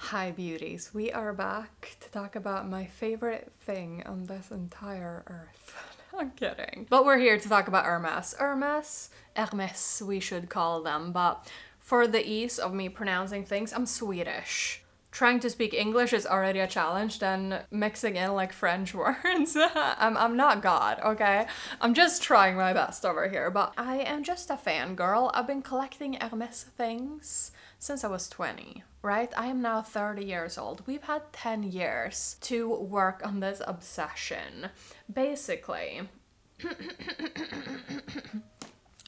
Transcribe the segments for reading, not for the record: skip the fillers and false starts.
Hi beauties, we are back to talk about my favorite thing on this entire earth. I'm kidding. But we're here to talk about Hermès. Hermès, we should call them, but for the ease of me pronouncing things, I'm Swedish. Trying to speak English is already a challenge, then mixing in like French words. I'm not God, okay? I'm just trying my best over here, but I am just a fangirl. I've been collecting Hermès things since I was 20, right? I am now 30 years old. We've had 10 years to work on this obsession. Basically,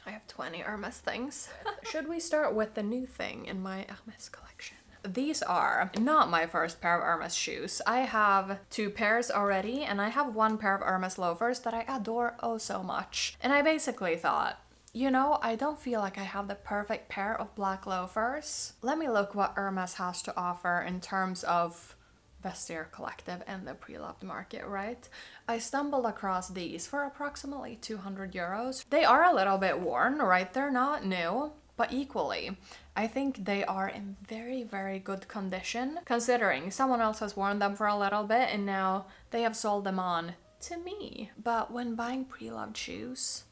I have 20 Hermès things. Should we start with the new thing in my Hermès collection? These are not my first pair of Hermès shoes. I have 2 pairs already, and I have 1 pair of Hermès loafers that I adore oh so much. And I basically thought, you know, I don't feel like I have the perfect pair of black loafers. Let me look what Hermès has to offer in terms of Vestiaire Collective and the pre-loved market, right? I stumbled across these for approximately 200 euros. They are a little bit worn, right? They're not new, but equally, I think they are in very, very good condition, considering someone else has worn them for a little bit and now they have sold them on to me. But when buying pre-loved shoes,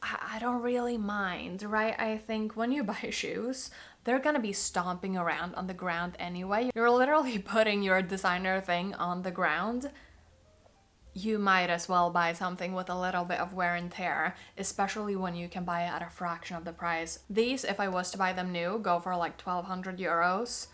I don't really mind, right? I think when you buy shoes, they're gonna be stomping around on the ground anyway. You're literally putting your designer thing on the ground. You might as well buy something with a little bit of wear and tear, especially when you can buy it at a fraction of the price. These, if I was to buy them new, go for like 1,200 euros.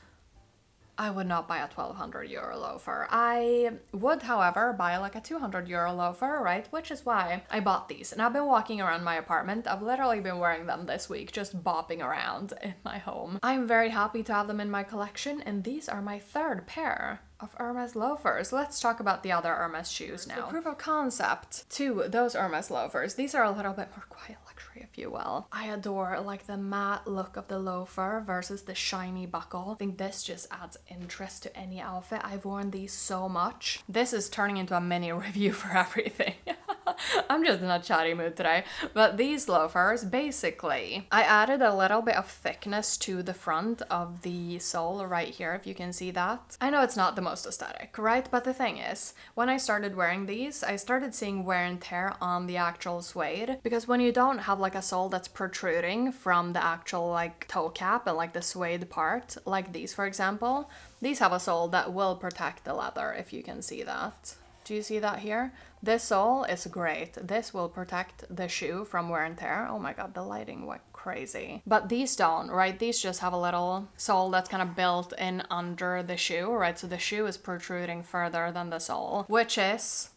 I would not buy a 1,200 euro loafer. I would, however, buy like a 200 euro loafer, right? Which is why I bought these. And I've been walking around my apartment. I've literally been wearing them this week, just bopping around in my home. I'm very happy to have them in my collection, and these are my 3rd pair of Hermès loafers. Let's talk about the other Hermès shoes now. The proof of concept to those Hermès loafers. These are a little bit more quiet luxury, if you will. I adore like the matte look of the loafer versus the shiny buckle. I think this just adds interest to any outfit. I've worn these so much. This is turning into a mini review for everything. I'm just in a chatty mood today. But these loafers, basically, I added a little bit of thickness to the front of the sole right here, if you can see that. I know it's not the most aesthetic, right? But the thing is, when I started wearing these, I started seeing wear and tear on the actual suede, because when you don't have like a sole that's protruding from the actual like toe cap and like the suede part, like these for example, these have a sole that will protect the leather, if you can see that. Do you see that here? This sole is great. This will protect the shoe from wear and tear. Oh my god, the lighting went crazy. But these don't, right? These just have a little sole that's kind of built in under the shoe, right? So the shoe is protruding further than the sole, which is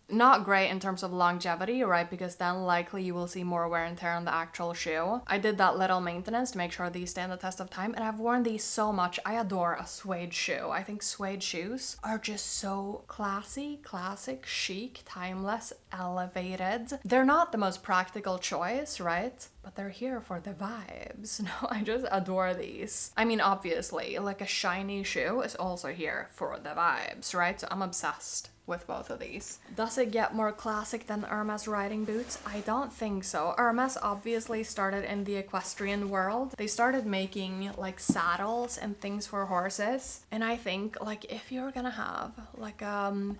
not great in terms of longevity, right? Because then likely you will see more wear and tear on the actual shoe. I did that little maintenance to make sure these stand the test of time, and I've worn these so much. I adore a suede shoe. I think suede shoes are just so classy, classic, chic, timeless, elevated. They're not the most practical choice, right? But they're here for the vibes. No, I just adore these. I mean, obviously, like a shiny shoe is also here for the vibes, right? So I'm obsessed with both of these. Does it get more classic than Hermès riding boots? I don't think so. Hermès obviously started in the equestrian world. They started making like saddles and things for horses. And I think like if you're gonna have like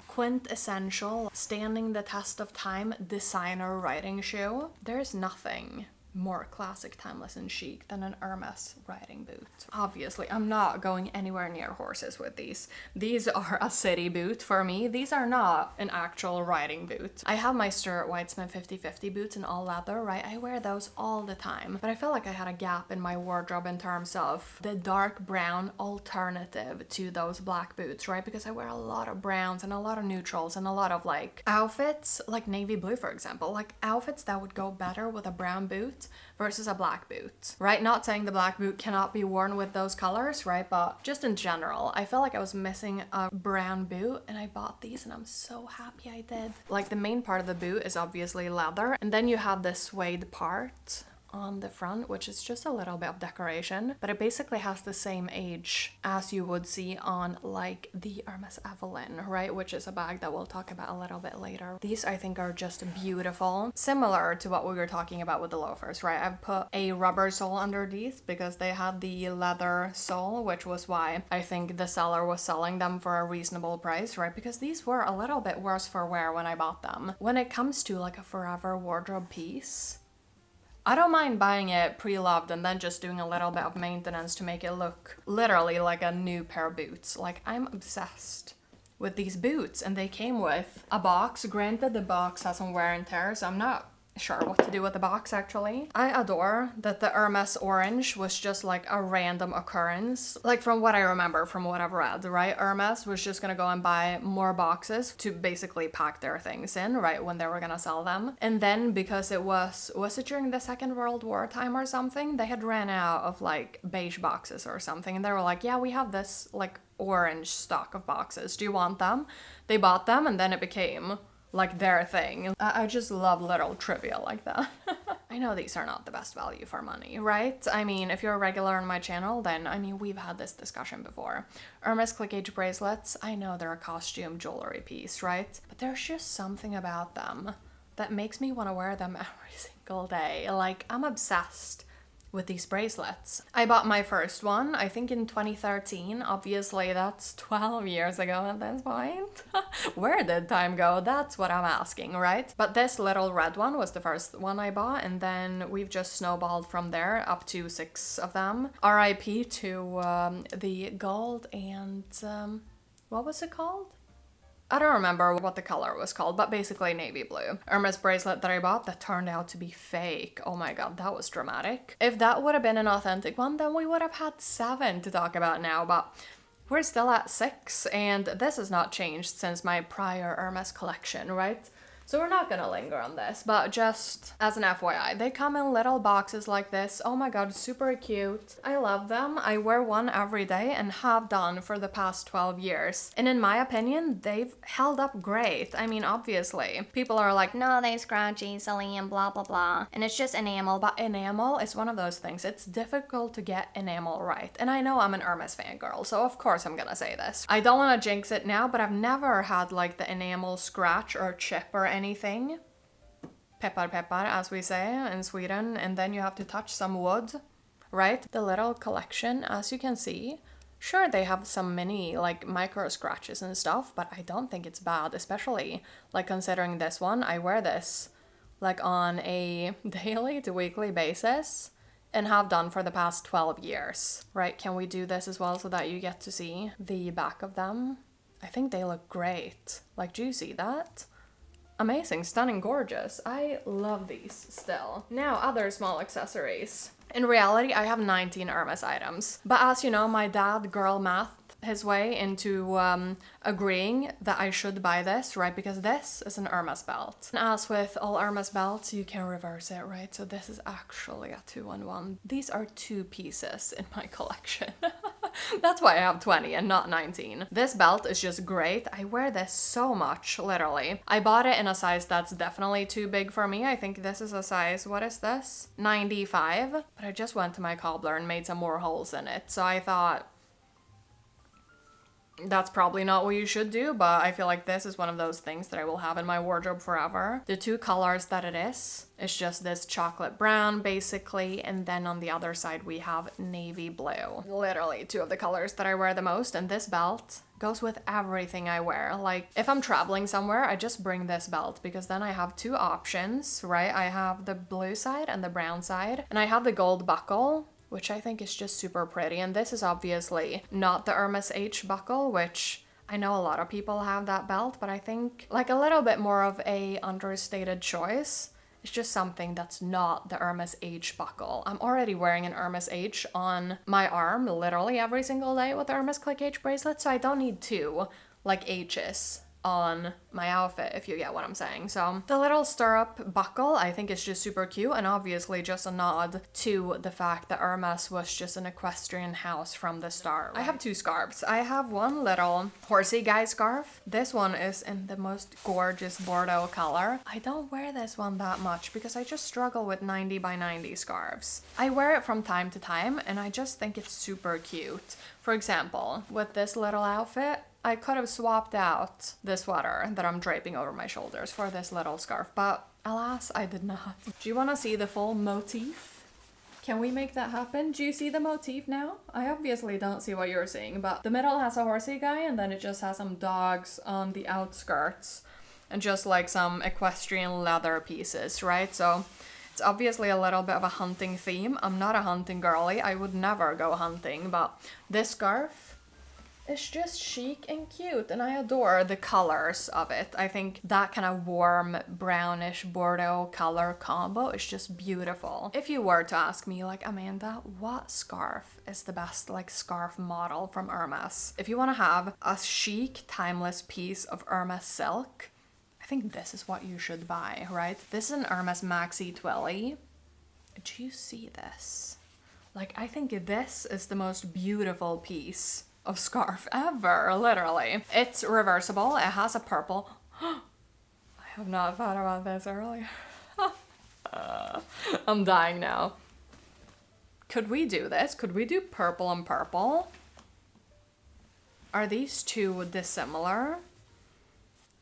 quintessential standing the test of time designer riding shoe, there's nothing more classic, timeless, and chic than an Hermès riding boot. Obviously, I'm not going anywhere near horses with these. These are a city boot for me. These are not an actual riding boot. I have my Stirrup Weitzman 50/50 boots in all leather, right? I wear those all the time. But I feel like I had a gap in my wardrobe in terms of the dark brown alternative to those black boots, right? Because I wear a lot of browns and a lot of neutrals and a lot of like outfits, like navy blue, for example, like outfits that would go better with a brown boot versus a black boot, right? Not saying the black boot cannot be worn with those colors, right? But just in general, I felt like I was missing a brown boot and I bought these and I'm so happy I did. Like the main part of the boot is obviously leather, and then you have the suede part on the front, which is just a little bit of decoration, but it basically has the same age as you would see on like the Hermès Evelyn, right? Which is a bag that we'll talk about a little bit later. These I think are just beautiful, similar to what we were talking about with the loafers, right? I've put a rubber sole under these because they had the leather sole, which was why I think the seller was selling them for a reasonable price, right? Because these were a little bit worse for wear when I bought them. When it comes to like a forever wardrobe piece, I don't mind buying it pre-loved and then just doing a little bit of maintenance to make it look literally like a new pair of boots. Like, I'm obsessed with these boots, and they came with a box. Granted, the box has some wear and tear, so I'm not sure what to do with the box actually. I adore that the Hermès orange was just like a random occurrence. Like, from what I remember, from what I've read, right? Hermès was just gonna go and buy more boxes to basically pack their things in, right, when they were gonna sell them. And then because it was it during the Second World War time or something, they had ran out of like beige boxes or something, and they were like, yeah, we have this like orange stock of boxes. Do you want them? They bought them, and then it became like their thing. I just love little trivia like that. I know these are not the best value for money, right? I mean, if you're a regular on my channel, then, I mean, we've had this discussion before. Hermès Clic H Bracelets, I know they're a costume jewelry piece, right? But there's just something about them that makes me want to wear them every single day. Like, I'm obsessed with these bracelets. I bought my first one, I think in 2013. Obviously, that's 12 years ago at this point. Where did time go? That's what I'm asking, right? But this little red one was the first one I bought, and then we've just snowballed from there up to 6 of them. RIP to the gold and what was it called? I don't remember what the color was called, but basically navy blue. Hermès bracelet that I bought that turned out to be fake. Oh my god, that was dramatic. If that would have been an authentic one, then we would have had 7 to talk about now, but we're still at 6, and this has not changed since my prior Hermès collection, right? So we're not gonna linger on this, but just as an FYI, they come in little boxes like this. Oh my god, super cute. I love them. I wear one every day and have done for the past 12 years. And in my opinion, they've held up great. I mean, obviously, people are like, no, they scratch easily and blah, blah, blah. And it's just enamel, but enamel is one of those things. It's difficult to get enamel right. And I know I'm an Hermès fangirl, so of course I'm gonna say this. I don't wanna jinx it now, but I've never had like the enamel scratch or chip or anything. Peppar peppar, as we say in Sweden, and then you have to touch some wood, right? The little collection, as you can see, sure, they have some mini like micro scratches and stuff, but I don't think it's bad, especially like considering this one. I wear this like on a daily to weekly basis and have done for the past 12 years, right? Can we do this as well so that you get to see the back of them? I think they look great. Like, do you see that? Amazing, stunning, gorgeous. I love these still. Now, other small accessories. In reality, I have 19 Hermès items. But as you know, my dad girl mathed his way into agreeing that I should buy this, right? Because this is an Hermès belt. And as with all Hermès belts, you can reverse it, right? So this is actually a 2-in-1. These are 2 pieces in my collection. That's why I have 20 and not 19. This belt is just great. I wear this so much, literally. I bought it in a size that's definitely too big for me. I think this is a size, what is this? 95. But I just went to my cobbler and made some more holes in it. So I thought, that's probably not what you should do, but I feel like this is one of those things that I will have in my wardrobe forever. The 2 colors that it is, it's just this chocolate brown, basically, and then on the other side we have navy blue. Literally 2 of the colors that I wear the most, and this belt goes with everything I wear. Like, if I'm traveling somewhere, I just bring this belt, because then I have 2 options, right? I have the blue side and the brown side, and I have the gold buckle, which I think is just super pretty. And this is obviously not the Hermès H buckle, which I know a lot of people have that belt, but I think like a little bit more of a understated choice. It's just something that's not the Hermès H buckle. I'm already wearing an Hermès H on my arm literally every single day with the Hermès Clic H bracelet, so I don't need 2 like H's on my outfit, if you get what I'm saying. So the little stirrup buckle I think is just super cute, and obviously just a nod to the fact that Hermès was just an equestrian house from the start. I have two scarves. I have one little horsey guy scarf. This one is in the most gorgeous Bordeaux color. I don't wear this one that much because I just struggle with 90 by 90 scarves. I wear it from time to time and I just think it's super cute. For example, with this little outfit, I could have swapped out the sweater that I'm draping over my shoulders for this little scarf, but alas, I did not. Do you want to see the full motif? Can we make that happen? Do you see the motif now? I obviously don't see what you're seeing, but the middle has a horsey guy and then it just has some dogs on the outskirts and just like some equestrian leather pieces, right? So it's obviously a little bit of a hunting theme. I'm not a hunting girly. I would never go hunting, but this scarf, it's just chic and cute and I adore the colors of it. I think that kind of warm brownish Bordeaux color combo is just beautiful. If you were to ask me like, Amanda, what scarf is the best like scarf model from Hermès? If you want to have a chic, timeless piece of Hermès silk, I think this is what you should buy, right? This is an Hermès Maxi Twilly. Do you see this? Like, I think this is the most beautiful piece of scarf ever, literally. It's reversible. It has a purple. I have not thought about this earlier. I'm dying now. Could we do this? Could we do purple and purple? Are these two dissimilar?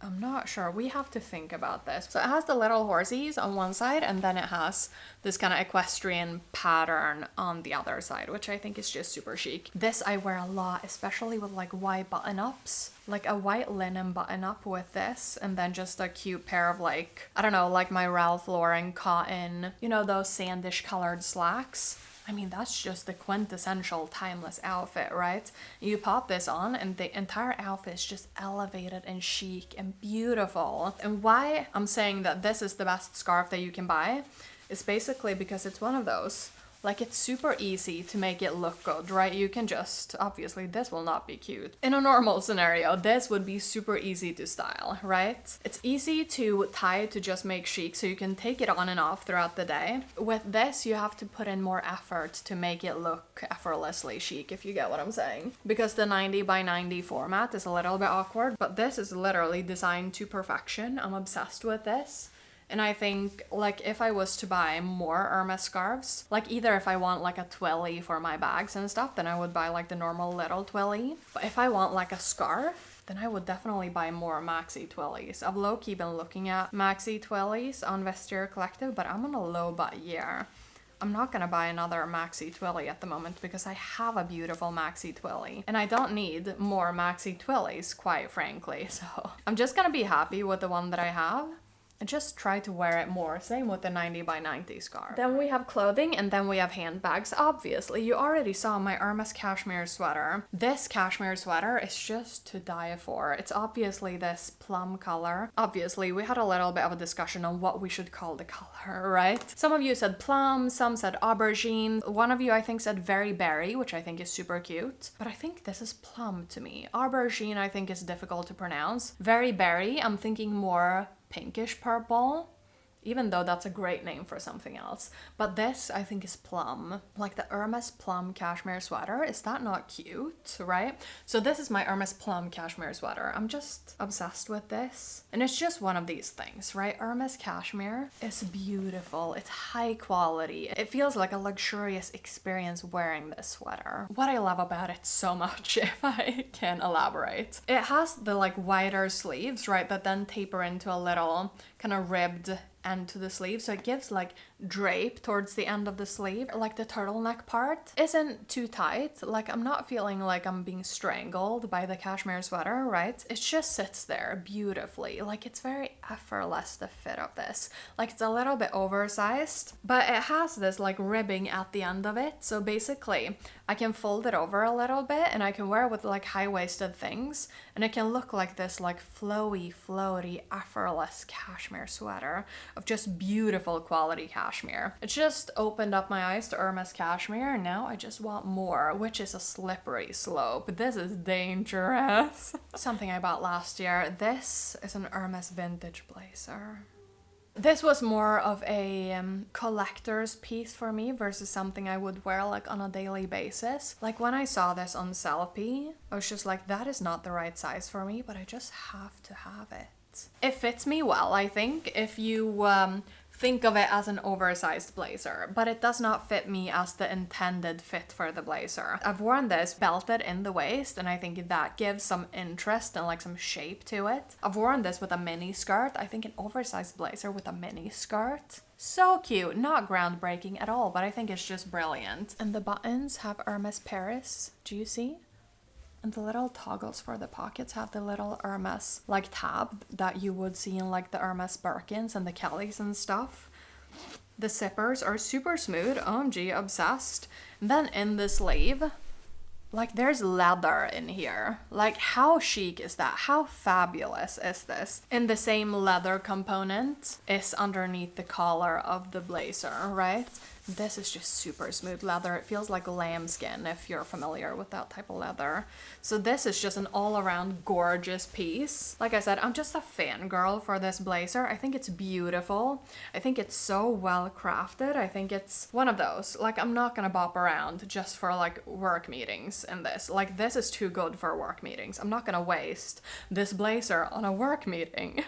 I'm not sure. We have to think about this. So it has the little horsies on one side and then it has this kind of equestrian pattern on the other side, which I think is just super chic. This I wear a lot, especially with like white button-ups. Like a white linen button-up with this and then just a cute pair of like, I don't know, like my Ralph Lauren cotton, you know, those sandish colored slacks. I mean, that's just the quintessential timeless outfit, right? You pop this on and the entire outfit is just elevated and chic and beautiful. And why I'm saying that this is the best scarf that you can buy is basically because it's one of those. Like, it's super easy to make it look good, right? You can just, obviously, this will not be cute. In a normal scenario, this would be super easy to style, right? It's easy to tie to just make chic, so you can take it on and off throughout the day. With this, you have to put in more effort to make it look effortlessly chic, if you get what I'm saying. Because the 90 by 90 format is a little bit awkward, but this is literally designed to perfection. I'm obsessed with this. And I think, like, if I was to buy more Hermès scarves, like, either if I want, like, a Twilly for my bags and stuff, then I would buy, like, the normal little Twilly. But if I want, like, a scarf, then I would definitely buy more Maxi Twillys. I've low-key been looking at Maxi Twillys on Vestiaire Collective, but I'm on a low buy year. I'm not gonna buy another Maxi Twilly at the moment because I have a beautiful Maxi Twilly. And I don't need more Maxi Twillys, quite frankly. So I'm just gonna be happy with the one that I have and just try to wear it more. Same with the 90 by 90 scarf. Then we have clothing and then we have handbags. Obviously, you already saw my Hermès cashmere sweater. This cashmere sweater is just to die for. It's obviously this plum color. Obviously, we had a little bit of a discussion on what we should call the color, right? Some of you said plum, some said aubergine. One of you, I think, said very berry, which I think is super cute. But I think this is plum to me. Aubergine, I think, is difficult to pronounce. Very berry, I'm thinking more pinkish purple, even though that's a great name for something else. But this, I think, is plum. Like the Hermès plum cashmere sweater. Is that not cute, right? So this is my Hermès plum cashmere sweater. I'm just obsessed with this. And it's just one of these things, right? Hermès cashmere is beautiful. It's high quality. It feels like a luxurious experience wearing this sweater. What I love about it so much, if I can elaborate. It has the like wider sleeves, right? That then taper into a little kind of ribbed end to the sleeve, so it gives like drape towards the end of the sleeve. Like the turtleneck part isn't too tight. Like I'm not feeling like I'm being strangled by the cashmere sweater, right? It just sits there beautifully. Like it's very effortless, the fit of this. Like it's a little bit oversized, but it has this like ribbing at the end of it. So basically I can fold it over a little bit and I can wear it with like high-waisted things and it can look like this like flowy, effortless cashmere sweater of just beautiful quality cashmere. Cashmere. It just opened up my eyes to Hermès Cashmere, and now I just want more, which is a slippery slope. This is dangerous. Something I bought last year. This is an Hermès vintage blazer. This was more of a collector's piece for me versus something I would wear like on a daily basis. Like when I saw this on Sellpy, I was just like, that is not the right size for me, but I just have to have it. It fits me well, I think, if you think of it as an oversized blazer, but it does not fit me as the intended fit for the blazer. I've worn this belted in the waist, and I think that gives some interest and like some shape to it. I've worn this with a mini skirt. I think an oversized blazer with a mini skirt. So cute, not groundbreaking at all, but I think it's just brilliant. And the buttons have Hermès Paris, do you see? And the little toggles for the pockets have the little Hermès like tab that you would see in like the Hermès Birkins and the Kellys and stuff. The zippers are super smooth, OMG, obsessed. And then in the sleeve, like there's leather in here. Like how chic is that? How fabulous is this? And the same leather component is underneath the collar of the blazer, right? This is just super smooth leather. It feels like lambskin if you're familiar with that type of leather. So this is just an all-around gorgeous piece. Like I said, I'm just a fangirl for this blazer. I think it's beautiful. I think it's so well crafted. I think it's one of those, like I'm not gonna bop around just for like work meetings in this. Like this is too good for work meetings. I'm not gonna waste this blazer on a work meeting.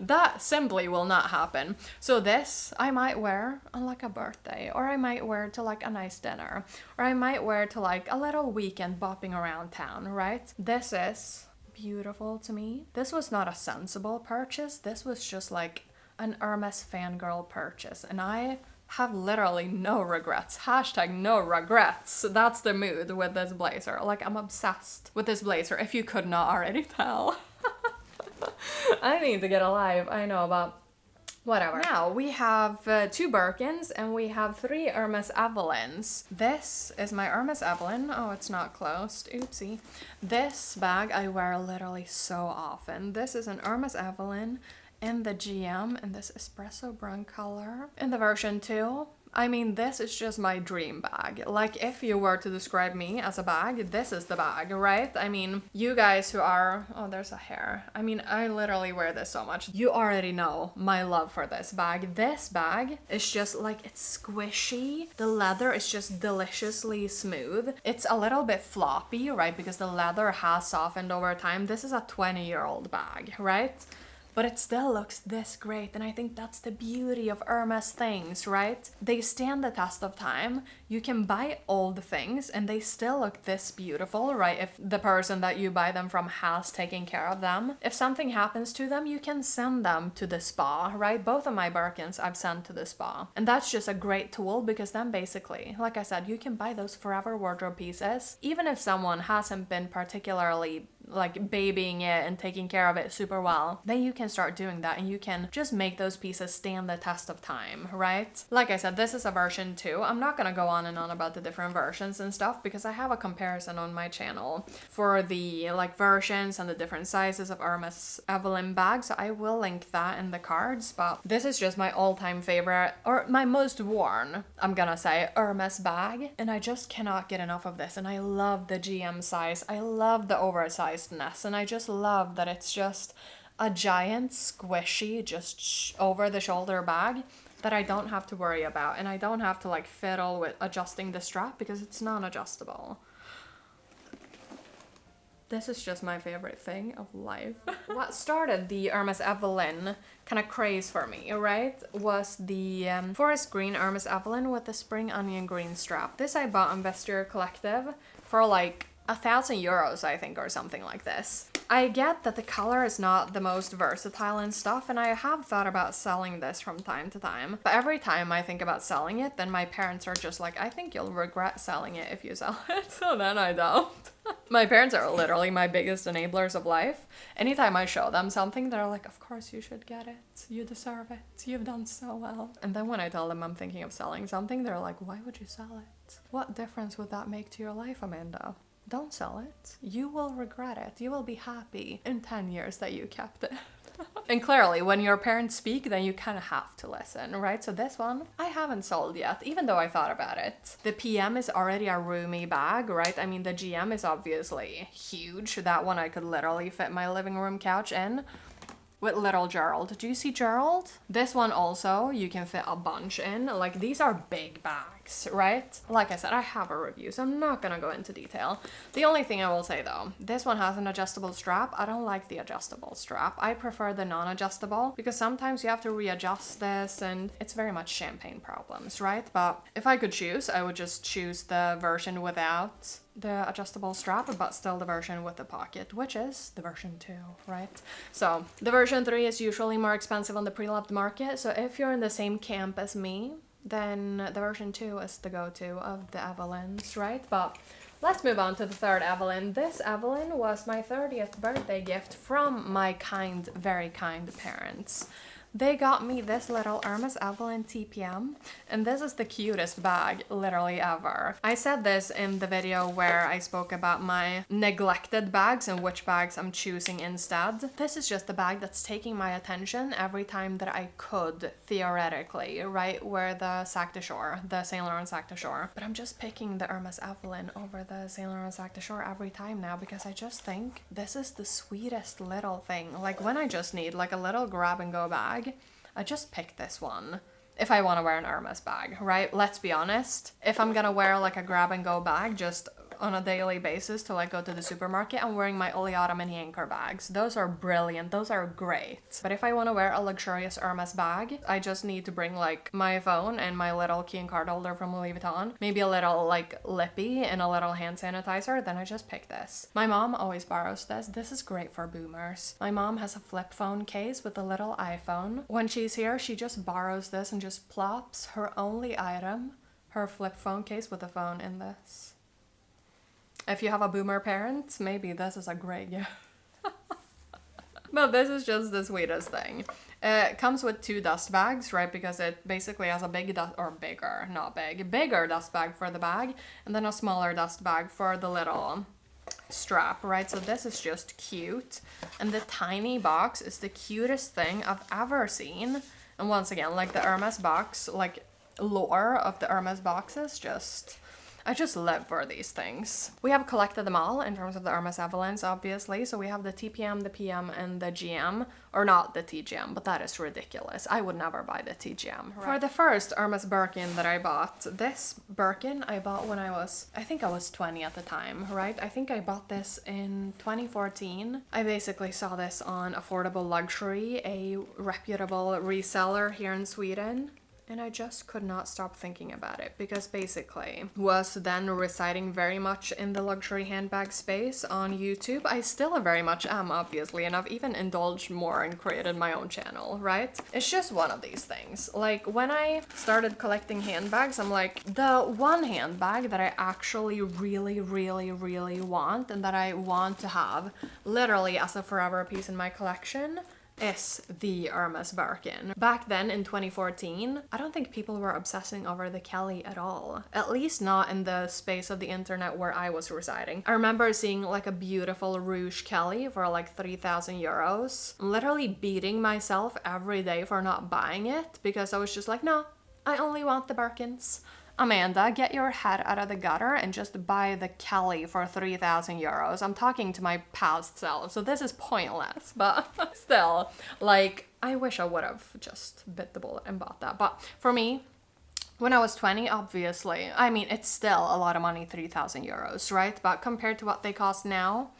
That simply will not happen. So this I might wear on like a birthday, or I might wear to like a nice dinner, or I might wear to like a little weekend bopping around town, right? This is beautiful to me. This was not a sensible purchase. This was just like an Hermès fangirl purchase, and I have literally no regrets. Hashtag no regrets. That's the mood with this blazer. Like I'm obsessed with this blazer, if you could not already tell. I need to get alive, I know, but whatever. Now we have 2 Birkins and we have 3 Hermès Evelyns. This is my Hermès Evelyn. Oh, it's not closed. Oopsie. This bag I wear literally so often. This is an Hermès Evelyn in the GM in this espresso brown color. In the version 2, I mean, this is just my dream bag. Like, if you were to describe me as a bag, this is the bag, right? I mean, you guys who are... Oh, there's a hair. I mean, I literally wear this so much. You already know my love for this bag. This bag is just like, it's squishy. The leather is just deliciously smooth. It's a little bit floppy, right? Because the leather has softened over time. This is a 20-year-old bag, right? But it still looks this great, and I think that's the beauty of Hermès things, right? They stand the test of time. You can buy old things and they still look this beautiful, right? If the person that you buy them from has taken care of them. If something happens to them, you can send them to the spa, right? Both of my Birkins I've sent to the spa. And that's just a great tool, because then basically, like I said, you can buy those forever wardrobe pieces. Even if someone hasn't been particularly like babying it and taking care of it super well, then you can start doing that and you can just make those pieces stand the test of time, right? Like I said, this is a version 2. I'm not gonna go on and on about the different versions and stuff, because I have a comparison on my channel for the like versions and the different sizes of Hermès Evelyn bags. So I will link that in the cards, but this is just my all-time favorite, or my most worn, I'm gonna say, Hermès bag, and I just cannot get enough of this. And I love the GM size. I love the oversized, and I just love that it's just a giant squishy just over the shoulder bag that I don't have to worry about, and I don't have to like fiddle with adjusting the strap because it's non-adjustable. This is just my favorite thing of life. What started the Hermès Evelyn kind of craze for me, right, was the forest green Hermès Evelyn with the spring onion green strap. This I bought on Vestiaire Collective for like €1,000, I think, or something like this. I get that the color is not the most versatile and stuff, and I have thought about selling this from time to time. But every time I think about selling it, then my parents are just like, I think you'll regret selling it if you sell it. So then I don't. My parents are literally my biggest enablers of life. Anytime I show them something, they're like, of course you should get it. You deserve it. You've done so well. And then when I tell them I'm thinking of selling something, they're like, why would you sell it? What difference would that make to your life, Amanda? Don't sell it. You will regret it. You will be happy in 10 years that you kept it. And clearly, when your parents speak, then you kind of have to listen, right? So this one, I haven't sold yet, even though I thought about it. The PM is already a roomy bag, right? I mean, the GM is obviously huge. That one I could literally fit my living room couch in. With little Gerald. Do you see Gerald? This one also, you can fit a bunch in. Like, these are big bags, right? Like I said, I have a review, so I'm not gonna go into detail. The only thing I will say though, this one has an adjustable strap. I don't like the adjustable strap. I prefer the non-adjustable because sometimes you have to readjust this and it's very much champagne problems, right? But if I could choose, I would just choose the version without the adjustable strap, but still the version with the pocket, which is the version 2, right? So the version 3 is usually more expensive on the pre-loved market, so if you're in the same camp as me, then the version 2 is the go-to of the Evelyns, right? But let's move on to the third Evelyne. This Evelyne was my 30th birthday gift from my kind, very kind parents. They got me this little Hermès Evelyne TPM, and this is the cutest bag literally ever. I said this in the video where I spoke about my neglected bags and which bags I'm choosing instead. This is just the bag that's taking my attention every time that I could, theoretically, right? Wear the Sac de Jour, the Saint Laurent Sac de Jour. But I'm just picking the Hermès Evelyne over the Saint Laurent Sac de Jour every time now because I just think this is the sweetest little thing. Like when I just need like a little grab and go bag, I just pick this one if I want to wear an Hermès bag, right? Let's be honest. If I'm gonna wear like a grab and go bag just on a daily basis to like go to the supermarket, I'm wearing my Oleata mini anchor bags. Those are brilliant. Those are great. But if I want to wear a luxurious Hermès bag, I just need to bring like my phone and my little key and card holder from Louis Vuitton, maybe a little like lippy and a little hand sanitizer, then I just pick this. My mom always borrows this. This is great for boomers. My mom has a flip phone case with a little iPhone. When she's here, she just borrows this and just plops her only item, her flip phone case with a phone in this. If you have a boomer parent, maybe this is a great gift. But this is just the sweetest thing. It comes with 2 dust bags, right? Because it basically has a big dust, or bigger, not big, bigger dust bag for the bag, and then a smaller dust bag for the little strap, right? So this is just cute. And the tiny box is the cutest thing I've ever seen. And once again, like the Hermès box, like lore of the Hermès boxes, I just live for these things. We have collected them all in terms of the Hermès Evelyns, obviously. So we have the TPM, the PM, and the GM. Or not the TGM, but that is ridiculous. I would never buy the TGM. Right. For the first Hermès Birkin that I bought, this Birkin I bought when I think I was 20 at the time, right? I think I bought this in 2014. I basically saw this on Affordable Luxury, a reputable reseller here in Sweden. And I just could not stop thinking about it because basically was then residing very much in the luxury handbag space on YouTube. I still very much am, obviously, and I've even indulged more and created my own channel, right? It's just one of these things. Like when I started collecting handbags, I'm like, the one handbag that I actually really, really, really want and that I want to have literally as a forever piece in my collection is the Hermès Birkin. Back then in 2014, I don't think people were obsessing over the Kelly at all. At least not in the space of the internet where I was residing. I remember seeing like a beautiful Rouge Kelly for like 3,000 euros. Literally beating myself every day for not buying it because I was just like, no, I only want the Birkins. Amanda, get your head out of the gutter and just buy the Kelly for 3,000 euros. I'm talking to my past self, so this is pointless, but still, like, I wish I would have just bit the bullet and bought that. But for me, when I was 20, obviously, I mean, it's still a lot of money, 3,000 euros, right? But compared to what they cost now,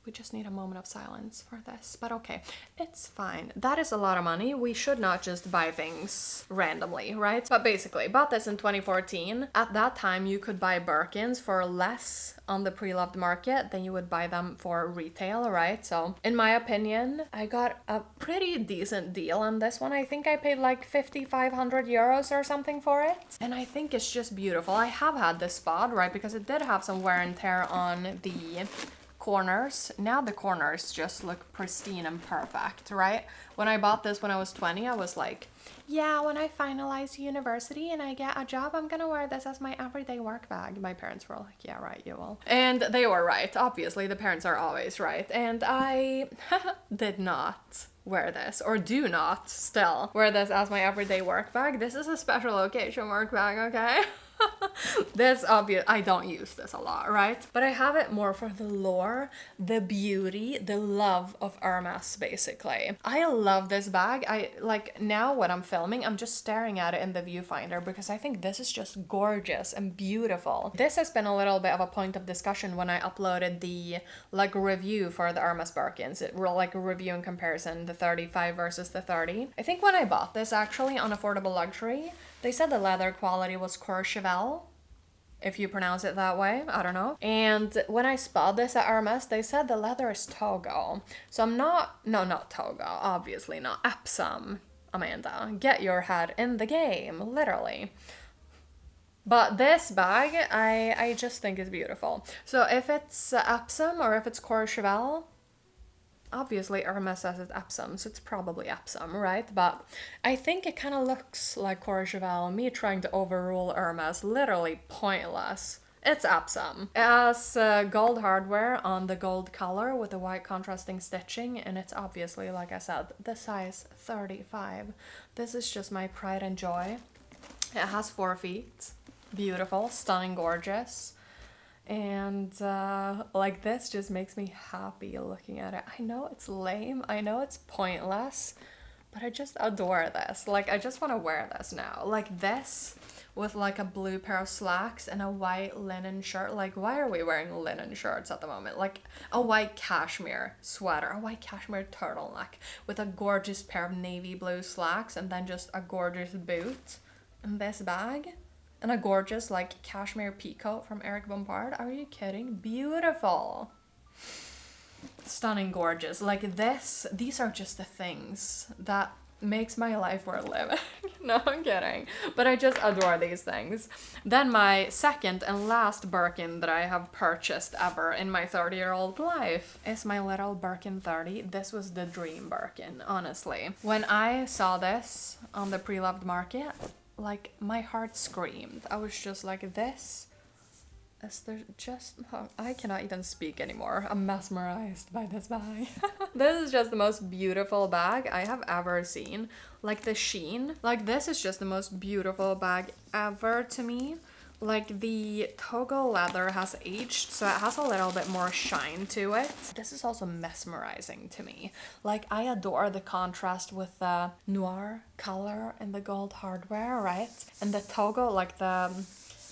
we just need a moment of silence for this, but okay, it's fine. That is a lot of money. We should not just buy things randomly, right? But basically, bought this in 2014. At that time, you could buy Birkins for less on the pre-loved market than you would buy them for retail, right? So in my opinion, I got a pretty decent deal on this one. I think I paid like 5,500 euros or something for it. And I think it's just beautiful. I have had this spot, right? Because it did have some wear and tear on the corners. Now the corners just look pristine and perfect, right? When I bought this when I was 20, I was like, yeah, when I finalize university and I get a job, I'm gonna wear this as my everyday work bag. My parents were like, yeah, right, you will. And they were right. Obviously, the parents are always right. And I did not wear this, or do not still wear this as my everyday work bag. This is a special occasion work bag, okay? This obvious, I don't use this a lot, right? But I have it more for the lore, the beauty, the love of Hermès, basically. I love this bag. I like, now when I'm filming, I'm just staring at it in the viewfinder because I think this is just gorgeous and beautiful. This has been a little bit of a point of discussion when I uploaded the like review for the Hermès Birkins. It were like a review in comparison, the 35 versus the 30. I think when I bought this actually on Affordable Luxury, they said the leather quality was Courchevel, if you pronounce it that way, I don't know. And when I spotted this at Hermès, they said the leather is Togo. So I'm not Togo, obviously not. Epsom, Amanda, get your head in the game, literally. But this bag, I just think is beautiful. So if it's Epsom or if it's Courchevel, obviously Hermès says it's Epsom, so it's probably Epsom, right? But I think it kind of looks like Courchevel. Me trying to overrule Hermès, literally pointless. It's Epsom. It has gold hardware on the gold color with the white contrasting stitching, and it's obviously, like I said, the size 35. This is just my pride and joy. It has 4 feet. Beautiful, stunning, gorgeous. And like, this just makes me happy looking at it. I know it's lame, I know it's pointless, but I just adore this. Like, I just want to wear this now. Like this with like a blue pair of slacks and a white linen shirt. Like, why are we wearing linen shirts at the moment? Like a white cashmere sweater, a white cashmere turtleneck with a gorgeous pair of navy blue slacks and then just a gorgeous boot and this bag. And a gorgeous, like, cashmere peacoat from Eric Bompard. Are you kidding? Beautiful. Stunning, gorgeous. Like, these are just the things that makes my life worth living. No, I'm kidding. But I just adore these things. Then my second and last Birkin that I have purchased ever in my 30-year-old life is my little Birkin 30. This was the dream Birkin, honestly. When I saw this on the pre-loved market, like, my heart screamed. I was just like, this is I cannot even speak anymore. I'm mesmerized by this bag. This is just the most beautiful bag I have ever seen. Like, the sheen. Like, this is just the most beautiful bag ever to me. Like, the Togo leather has aged, so it has a little bit more shine to it. This is also mesmerizing to me. Like, I adore the contrast with the noir color and the gold hardware, right? And the Togo, like the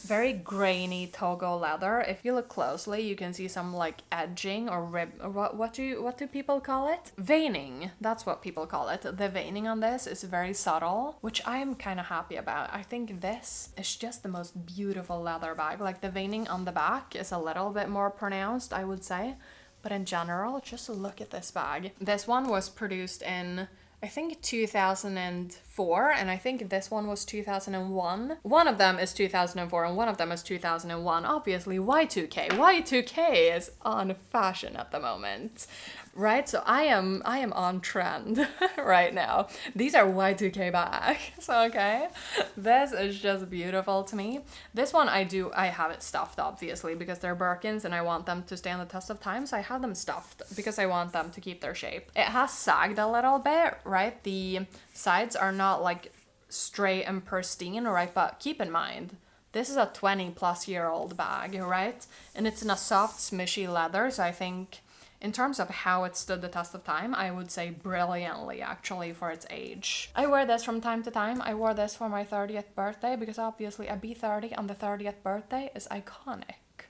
very grainy Togo leather. If you look closely, you can see some like edging or what do people call it? Veining. That's what people call it. The veining on this is very subtle, which I am kind of happy about. I think this is just the most beautiful leather bag. Like, the veining on the back is a little bit more pronounced, I would say. But in general, just look at this bag. This one was produced in, I think, 2004, and I think this one was 2001. One of them is 2004 and one of them is 2001. Obviously, Y2K. Y2K is on fashion at the moment, right? So I am on trend right now. These are Y2K bags, okay? This is just beautiful to me. This one I have it stuffed, obviously, because they're Birkins and I want them to stand the test of time, so I have them stuffed because I want them to keep their shape. It has sagged a little bit, right? The sides are not like straight and pristine, right? But keep in mind, this is a 20-plus-year-old bag, right? And it's in a soft, smushy leather, so I think in terms of how it stood the test of time, I would say brilliantly, actually, for its age. I wear this from time to time. I wore this for my 30th birthday because obviously a B30 on the 30th birthday is iconic.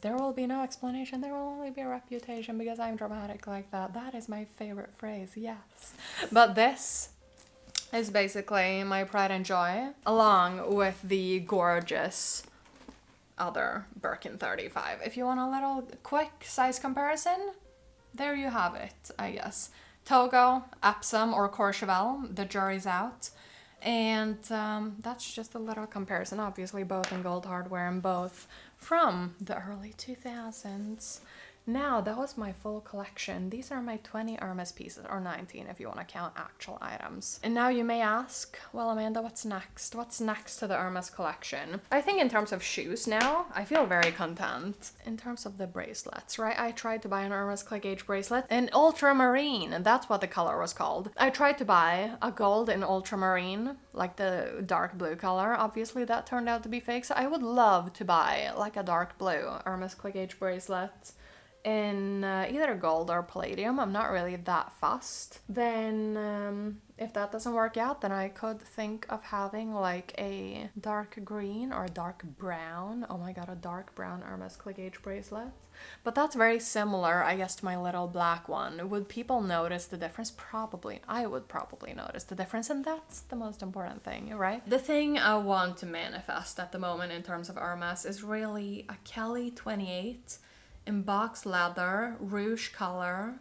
There will be no explanation, there will only be a reputation because I'm dramatic like that. That is my favorite phrase, yes. But this is basically my pride and joy, along with the gorgeous other Birkin 35. If you want a little quick size comparison, there you have it, I guess. Togo, Epsom, or Courchevel, the jury's out. And that's just a little comparison, obviously both in gold hardware and both from the early 2000s. Now, that was my full collection. These are my 20 Hermès pieces, or 19 if you want to count actual items. And now you may ask, well, Amanda, what's next? What's next to the Hermès collection? I think in terms of shoes now, I feel very content. In terms of the bracelets, right? I tried to buy an Hermès Clic H bracelet in ultramarine, and that's what the color was called. I tried to buy a gold in ultramarine, like the dark blue color. Obviously, that turned out to be fake, so I would love to buy like a dark blue Hermès Clic H bracelet in either gold or palladium. I'm not really that fussed. Then if that doesn't work out, then I could think of having like a dark green or a dark brown. Oh my god, a dark brown Hermès Clic H bracelet. But that's very similar, I guess, to my little black one. Would people notice the difference? Probably. I would probably notice the difference, and that's the most important thing, right? The thing I want to manifest at the moment in terms of Hermès is really a Kelly 28 in box leather, rouge color,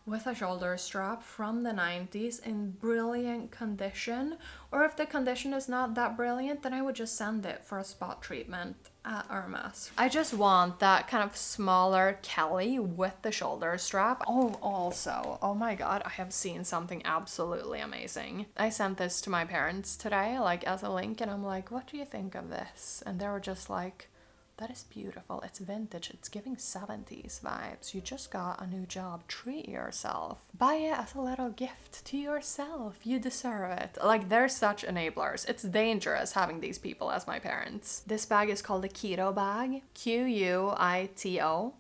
with a shoulder strap from the 90s in brilliant condition. Or if the condition is not that brilliant, then I would just send it for a spot treatment at Hermès. I just want that kind of smaller Kelly with the shoulder strap. Oh, also, oh my god, I have seen something absolutely amazing. I sent this to my parents today, like as a link, and I'm like, what do you think of this? And they were just like, that is beautiful. It's vintage. It's giving 70s vibes. You just got a new job. Treat yourself. Buy it as a little gift to yourself. You deserve it. Like, they're such enablers. It's dangerous having these people as my parents. This bag is called a keto bag. Quito.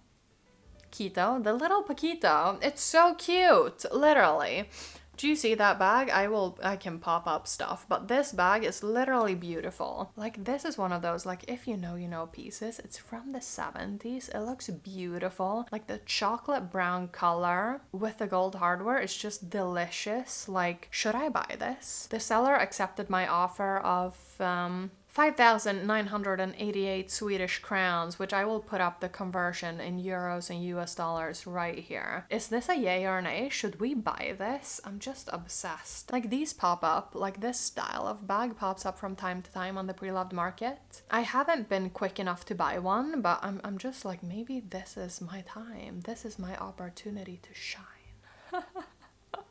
Keto. The little Paquito. It's so cute. Literally. Do you see that bag? I can pop up stuff, but this bag is literally beautiful. Like, this is one of those, like, if you know pieces. It's from the 70s. It looks beautiful. Like, the chocolate brown color with the gold hardware is just delicious. Like, should I buy this? The seller accepted my offer of 5,988 Swedish crowns, which I will put up the conversion in euros and US dollars right here. Is this a yay or nay? Should we buy this? I'm just obsessed. Like, these pop up, like this style of bag pops up from time to time on the pre-loved market. I haven't been quick enough to buy one, but I'm just like, maybe this is my time. This is my opportunity to shine.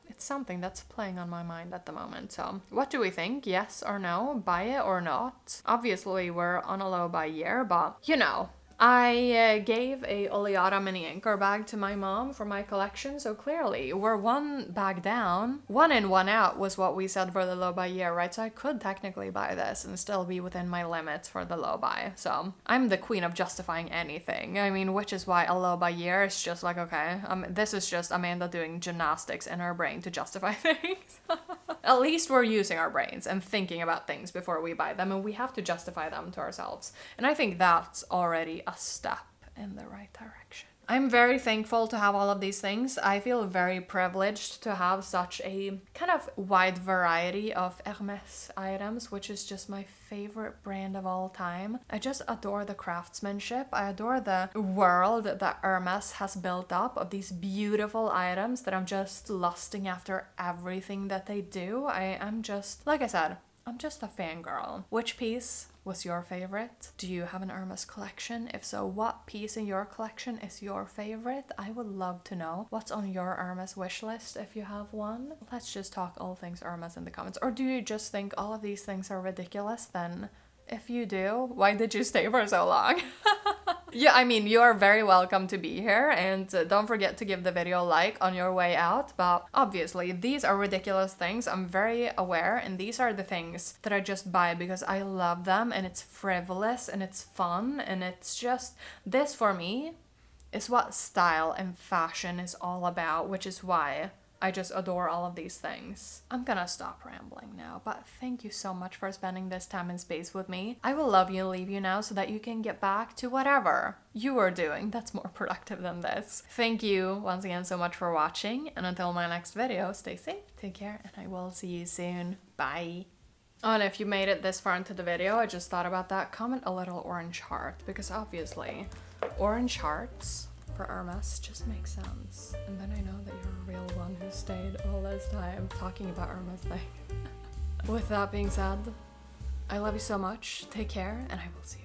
It's something that's playing on my mind at the moment. So what do we think? Yes or no? Buy it or not? Obviously, we're on a low buy year, but you know, I gave a Oleata mini anchor bag to my mom for my collection, so clearly we're one bag down. One in, one out was what we said for the low buy year, right? So I could technically buy this and still be within my limits for the low buy. So I'm the queen of justifying anything. I mean, which is why a low buy year is just like, okay, this is just Amanda doing gymnastics in her brain to justify things. At least we're using our brains and thinking about things before we buy them, and we have to justify them to ourselves. And I think that's already a step in the right direction. I'm very thankful to have all of these things. I feel very privileged to have such a kind of wide variety of Hermès items, which is just my favorite brand of all time. I just adore the craftsmanship. I adore the world that Hermès has built up of these beautiful items that I'm just lusting after everything that they do. I'm just, like I said, I'm just a fangirl. Which piece was your favorite? Do you have an Hermès collection? If so, what piece in your collection is your favorite? I would love to know. What's on your Hermès wish list if you have one? Let's just talk all things Hermès in the comments. Or do you just think all of these things are ridiculous? Then if you do, why did you stay for so long? Yeah, I mean, you are very welcome to be here, and don't forget to give the video a like on your way out. But obviously, these are ridiculous things. I'm very aware, and these are the things that I just buy because I love them, and it's frivolous, and it's fun, and it's just, this for me is what style and fashion is all about, which is why I just adore all of these things. I'm gonna stop rambling now, but thank you so much for spending this time and space with me. I will love you and leave you now so that you can get back to whatever you are doing that's more productive than this. Thank you once again so much for watching, and until my next video, stay safe, take care, and I will see you soon. Bye. Oh, and if you made it this far into the video, I just thought about that, comment a little orange heart, because obviously orange hearts for Hermès just makes sense. And then I know that you're a real one who stayed all this time talking about Hermès things. With that being said, I love you so much. Take care, and I will see you